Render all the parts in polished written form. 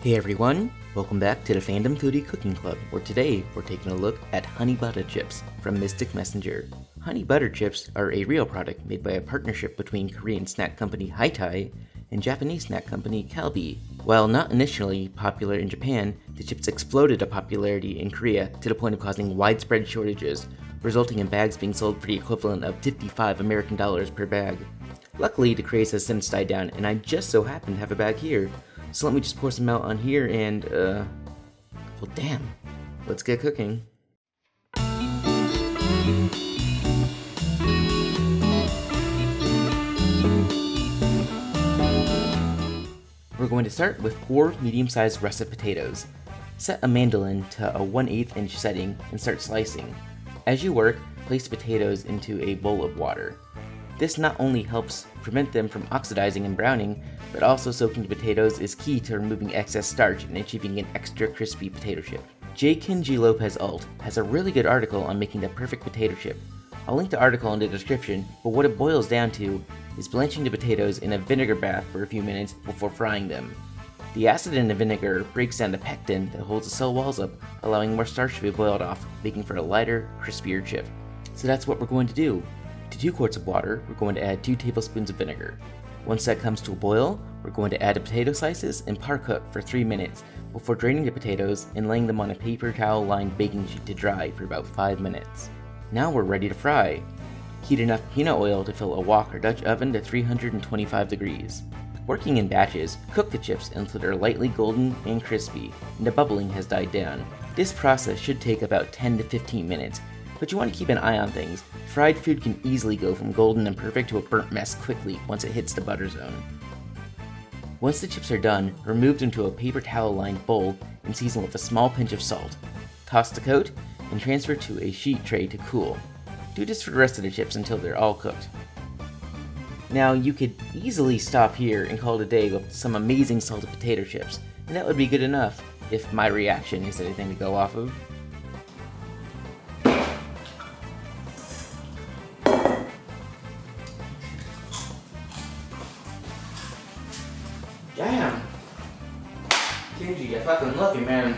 Hey everyone, welcome back to the Fandom Foodie Cooking Club, where today we're taking a look at Honey Buddah Chips from Mystic Messenger. Honey Buddah Chips are a real product made by a partnership between Korean snack company Haitai and Japanese snack company Calbee. While not initially popular in Japan, the chips exploded in popularity in Korea to the point of causing widespread shortages, resulting in bags being sold for the equivalent of $55 American per bag. Luckily, the craze has since died down, and I just so happen to have a bag here. So let me just pour some out on here and, well damn, let's get cooking. We're going to start with 4 medium-sized russet potatoes. Set a mandolin to a 1/8 inch setting and start slicing. As you work, place the potatoes into a bowl of water. This not only helps prevent them from oxidizing and browning, but also soaking the potatoes is key to removing excess starch and achieving an extra crispy potato chip. Kenji Lopez-Alt has a really good article on making the perfect potato chip. I'll link the article in the description, but what it boils down to is blanching the potatoes in a vinegar bath for a few minutes before frying them. The acid in the vinegar breaks down the pectin that holds the cell walls up, allowing more starch to be boiled off, making for a lighter, crispier chip. So that's what we're going to do. To 2 quarts of water, we're going to add 2 tablespoons of vinegar. Once that comes to a boil, we're going to add the potato slices and par cook for 3 minutes before draining the potatoes and laying them on a paper towel lined baking sheet to dry for about 5 minutes. Now we're ready to fry. Heat enough peanut oil to fill a wok or Dutch oven to 325 degrees. Working in batches, cook the chips until they're lightly golden and crispy and the bubbling has died down. This process should take about 10 to 15 minutes, but you want to keep an eye on things. Fried food can easily go from golden and perfect to a burnt mess quickly once it hits the butter zone. Once the chips are done, remove them to a paper towel lined bowl and season with a small pinch of salt. Toss the coat and transfer to a sheet tray to cool. Do this for the rest of the chips until they're all cooked. Now you could easily stop here and call it a day with some amazing salted potato chips, and that would be good enough if my reaction is anything to go off of. Damn! Kenji, I fucking love you, man.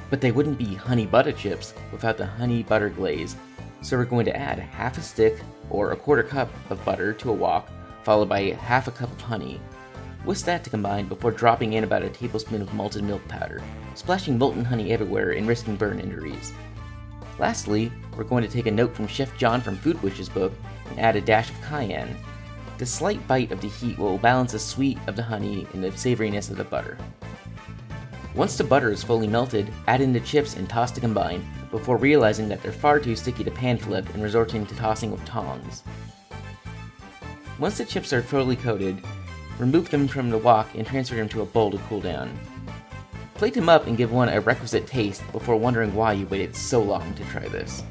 But they wouldn't be Honey Buddah chips without the honey butter glaze. So we're going to add half a stick or a 1/4 cup of butter to a wok, followed by half a cup of honey. Whisk that to combine before dropping in about a tablespoon of malted milk powder, splashing molten honey everywhere and risking burn injuries. Lastly, we're going to take a note from Chef John from Food Witch's book and add a dash of cayenne. The slight bite of the heat will balance the sweet of the honey and the savoriness of the butter. Once the butter is fully melted, add in the chips and toss to combine, before realizing that they're far too sticky to pan flip and resorting to tossing with tongs. Once the chips are fully coated, remove them from the wok and transfer them to a bowl to cool down. Plate them up and give one a requisite taste before wondering why you waited so long to try this.